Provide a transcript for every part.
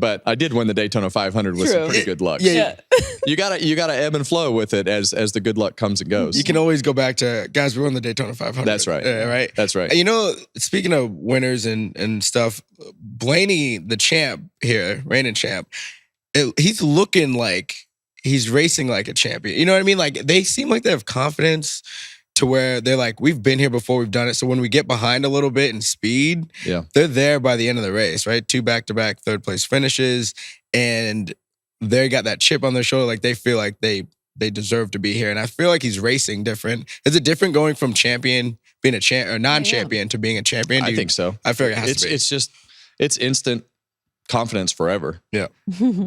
but I did win the Daytona 500 with some pretty good luck. Yeah. You gotta ebb and flow with it as the good luck comes and goes. You can always go back to, guys, we won the Daytona 500. That's right. Right? That's right. And you know, speaking of winners and stuff, Blaney, the champ here, reigning champ, he's looking like he's racing like a champion. You know what I mean? Like, they seem like they have confidence to where they're like, we've been here before, we've done it. So when we get behind a little bit in speed, they're there by the end of the race, right? 2 back-to-back third-place finishes, and they got that chip on their shoulder. Like, they feel like they deserve to be here. And I feel like he's racing different. Is it different going from champion, being a champ or non-champion to being a champion? I think so. I feel like it has to be. It's instant confidence forever. Yeah.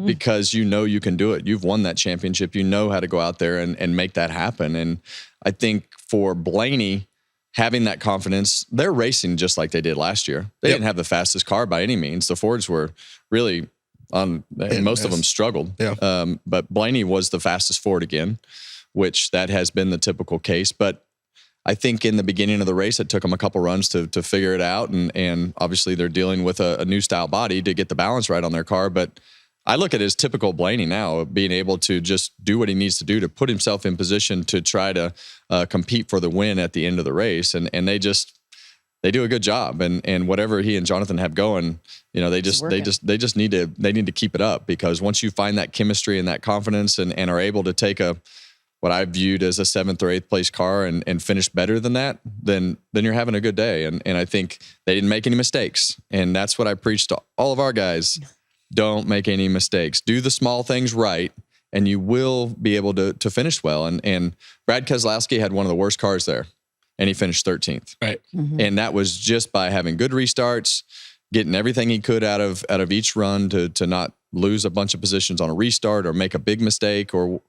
Because you know you can do it. You've won that championship. You know how to go out there and make that happen. And I think for Blaney, having that confidence, they're racing just like they did last year. They didn't have the fastest car by any means. The Fords were really on, and most of them struggled. Yeah. But Blaney was the fastest Ford again, which that has been the typical case. But I think in the beginning of the race, it took them a couple runs to figure it out. And obviously they're dealing with a new style body to get the balance right on their car. But I look at it as typical Blaney now, being able to just do what he needs to do to put himself in position to try to compete for the win at the end of the race. And they do a good job. And whatever he and Jonathan have going, you know, they just need to keep it up, because once you find that chemistry and that confidence and are able to take what I viewed as a 7th or 8th place car and finish better than that, then you're having a good day. And I think they didn't make any mistakes. And that's what I preach to all of our guys. Don't make any mistakes. Do the small things right, and you will be able to finish well. And Brad Keselowski had one of the worst cars there, and he finished 13th. Right. Mm-hmm. And that was just by having good restarts, getting everything he could out of each run to not lose a bunch of positions on a restart or make a big mistake or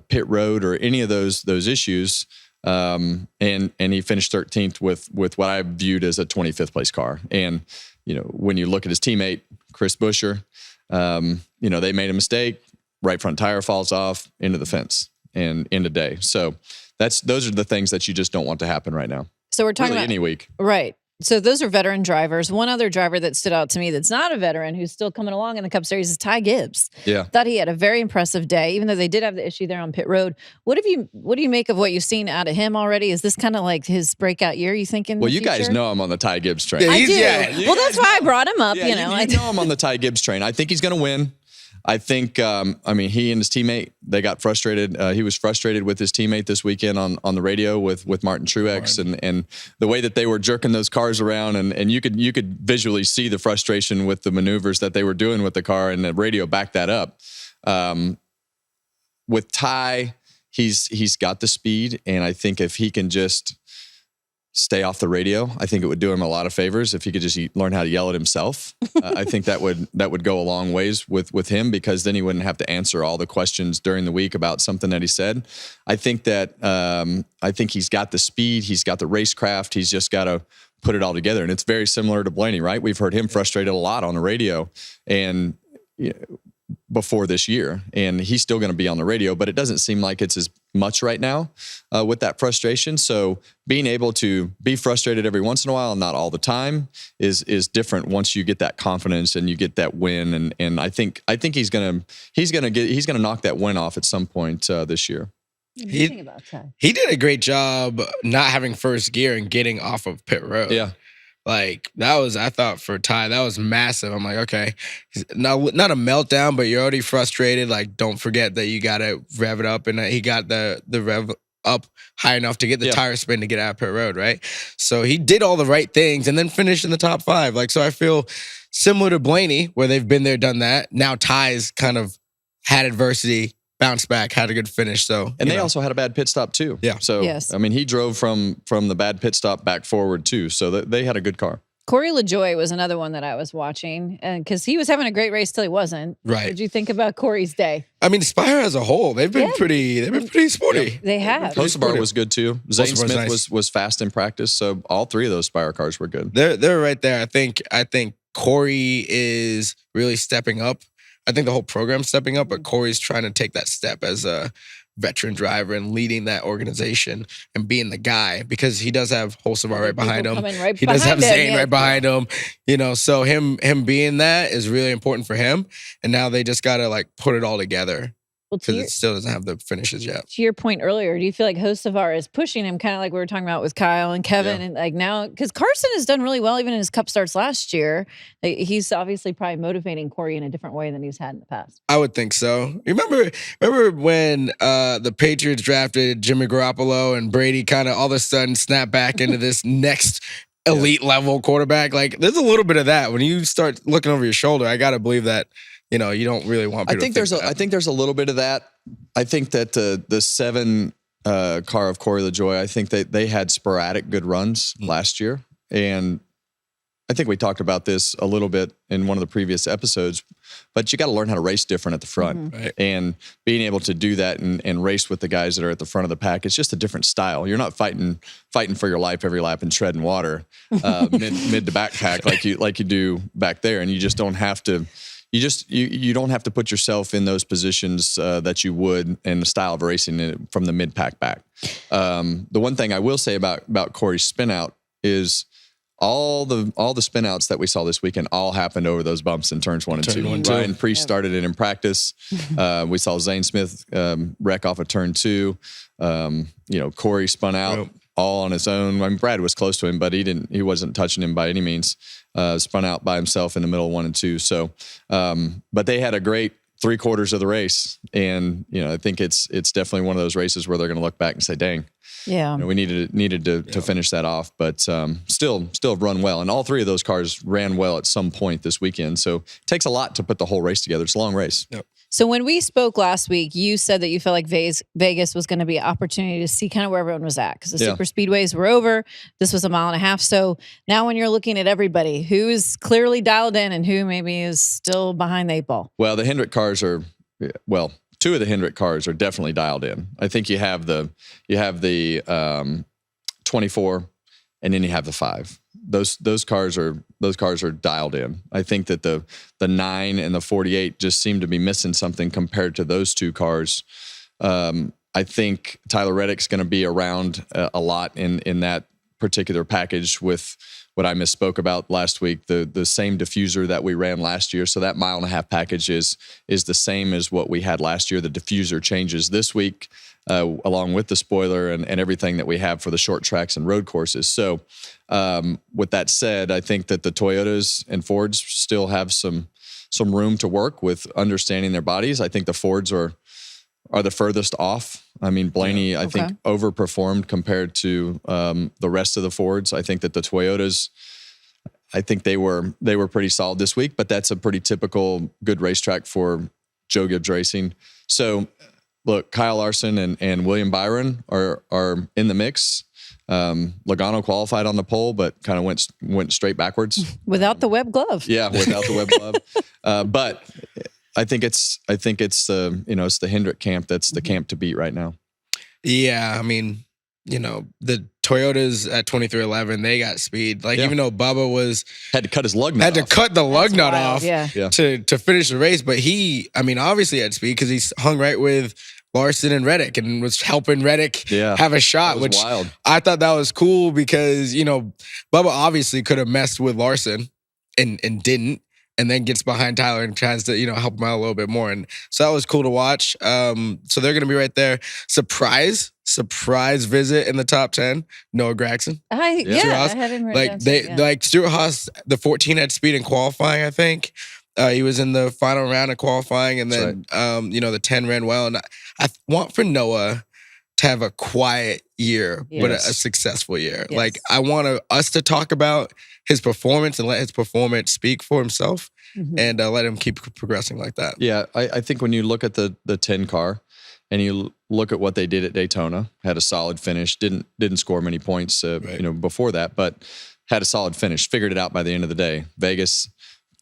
pit road or any of those issues. And he finished 13th with what I viewed as a 25th place car. And, you know, when you look at his teammate, Chris Buescher, you know, they made a mistake, right front tire falls off into the fence and end of day. So those are the things that you just don't want to happen right now. So we're talking really about any week. Right. So those are veteran drivers. One other driver that stood out to me that's not a veteran, who's still coming along in the Cup Series, is Ty Gibbs. Yeah. Thought he had a very impressive day, even though they did have the issue there on pit road. What do you make of what you've seen out of him already? Is this kind of like his breakout year, you think, in the future? Guys know I'm on the Ty Gibbs train. Yeah, I do. Well, that's why I brought him up, you know. You know I'm on the Ty Gibbs train. I think he's going to win. I think, he and his teammate, they got frustrated. He was frustrated with his teammate this weekend on the radio with Martin Truex and the way that they were jerking those cars around. And you could visually see the frustration with the maneuvers that they were doing with the car, and the radio backed that up. With Ty, he's got the speed. And I think if he can just stay off the radio, I think it would do him a lot of favors if he could just learn how to yell at himself. I think that would go a long ways with him, because then he wouldn't have to answer all the questions during the week about something that he said. I think that he's got the speed, he's got the racecraft, he's just got to put it all together. And it's very similar to Blaney, right? We've heard him frustrated a lot on the radio and before this year, and he's still going to be on the radio, but it doesn't seem like it's as much right now with that frustration. So being able to be frustrated every once in a while and not all the time is different once you get that confidence and you get that win. And I think he's gonna knock that win off at some point this year. He did a great job not having first gear and getting off of pit road. Yeah. Like, that was, I thought for Ty, that was massive. I'm like, okay, not a meltdown, but you're already frustrated. Like, don't forget that you got to rev it up. And he got the rev up high enough to get the tire spin to get out of pit road, right? So he did all the right things and then finished in the top 5. Like, so I feel similar to Blaney, where they've been there, done that. Now Ty's kind of had adversity, bounced back, had a good finish. So, and they also had a bad pit stop too. Yeah. So, yes. I mean, he drove from the bad pit stop back forward too. So they had a good car. Corey LaJoie was another one that I was watching, because he was having a great race till he wasn't. Right. What did you think about Corey's day? I mean, Spire as a whole, they've been pretty sporty. Yeah, they have. Kosovar was good too. Zane Kosovar's Smith nice. was fast in practice. So all 3 of those Spire cars were good. They're right there. I think Corey is really stepping up. I think the whole program's stepping up, but Corey's trying to take that step as veteran driver and leading that organization and being the guy, because he does have Holsevar right behind him. He does have Zane right behind him, you know, so him being that is really important for him. And now they just got to like put it all together. Because it still doesn't have the finishes yet. To your point earlier, do you feel like Hocevar is pushing him, kind of like we were talking about with Kyle and Kevin, and like now, because Carson has done really well even in his Cup starts last year. He's obviously probably motivating Corey in a different way than he's had in the past. I would think so. Remember when the Patriots drafted Jimmy Garoppolo and Brady kind of all of a sudden snapped back into this next elite level quarterback? Like, there's a little bit of that when you start looking over your shoulder. I got to believe that. You know, you don't really want people I think there's a little bit of that. I think that the 7 car of Corey LaJoie, I think they had sporadic good runs last year. And I think we talked about this a little bit in one of the previous episodes, but you got to learn how to race different at the front. Right. And being able to do that and race with the guys that are at the front of the pack, it's just a different style. You're not fighting for your life every lap and treading water mid to back pack like you do back there. And you just don't have to. You don't have to put yourself in those positions that you would in the style of racing from the mid pack back. The one thing I will say about Corey's spin out is all the spin outs that we saw this weekend all happened over those bumps in turns 1 and 2. Ryan Preece started it in practice. We saw Zane Smith wreck off of turn 2. You know, Corey spun out all on his own. I mean, Brad was close to him, but he wasn't touching him by any means. Spun out by himself in the middle of 1 and 2. So, but they had a great 3/4 of the race, and you know, I think it's definitely one of those races where they're going to look back and say, "Dang, yeah, you know, we needed to finish that off." But still run well, and all 3 of those cars ran well at some point this weekend. So it takes a lot to put the whole race together. It's a long race. Yep. So when we spoke last week, you said that you felt like Vegas was going to be an opportunity to see kind of where everyone was at because the super speedways were over. This was a 1.5 miles. So now when you're looking at everybody, who is clearly dialed in and who maybe is still behind the 8 ball? Well, the Hendrick cars are, 2 of the Hendrick cars are definitely dialed in. I think you have the 24 and then you have the 5. Those cars are dialed in. I think that the 9 and the 48 just seem to be missing something compared to those 2 cars. I think Tyler Reddick's going to be around a lot in that particular package with what I misspoke about last week, the same diffuser that we ran last year. So that 1.5 mile package is the same as what we had last year. The diffuser changes this week along with the spoiler and everything that we have for the short tracks and road courses. So with that said, I think that the Toyotas and Fords still have some room to work with understanding their bodies. I think the Fords are the furthest off. I mean, Blaney, I think, overperformed compared to the rest of the Fords. I think that the Toyotas, I think they were pretty solid this week, but that's a pretty typical good racetrack for Joe Gibbs Racing. So, look, Kyle Larson and William Byron are in the mix. Logano qualified on the pole, but kind of went straight backwards without the web glove. Yeah, without the web glove. But I think it's it's the Hendrick camp that's the camp to beat right now. Yeah, I mean, you know, the Toyotas at 2311, they got speed. Like even though Bubba had to cut his lug nut to cut the lug nut off to finish the race, but he, I mean, obviously had speed because he's hung right with Larson and Reddick and was helping Reddick have a shot, which wild. I thought that was cool because, you know, Bubba obviously could have messed with Larson and didn't, and then gets behind Tyler and tries to, you know, help him out a little bit more. And so that was cool to watch. So they're going to be right there. Surprise visit in the top 10, Noah Gragson. I had him right down. Like Stuart Haas, the 14 had speed in qualifying, I think. He was in the final round of qualifying, and then the 10 ran well. And I want for Noah to have a quiet year, but a successful year. Yes. Like I want us to talk about his performance and let his performance speak for himself, and let him keep progressing like that. Yeah, I think when you look at the 10 car and you look at what they did at Daytona, had a solid finish, didn't score many points before that, but had a solid finish, figured it out by the end of the day. Vegas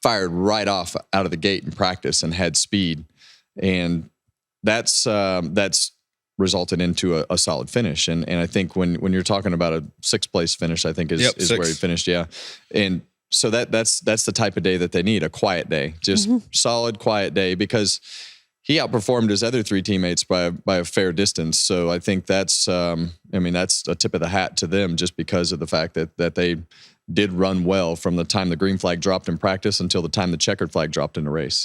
fired right off out of the gate in practice and had speed, and that's resulted into a solid finish. And I think when you're talking about a 6th place finish, I think is where he finished. Yeah. And so that's the type of day that they need, a quiet day, just solid, quiet day, because he outperformed his other 3 teammates by a fair distance. So I think that's, that's a tip of the hat to them, just because of the fact that they did run well from the time the green flag dropped in practice until the time the checkered flag dropped in the race.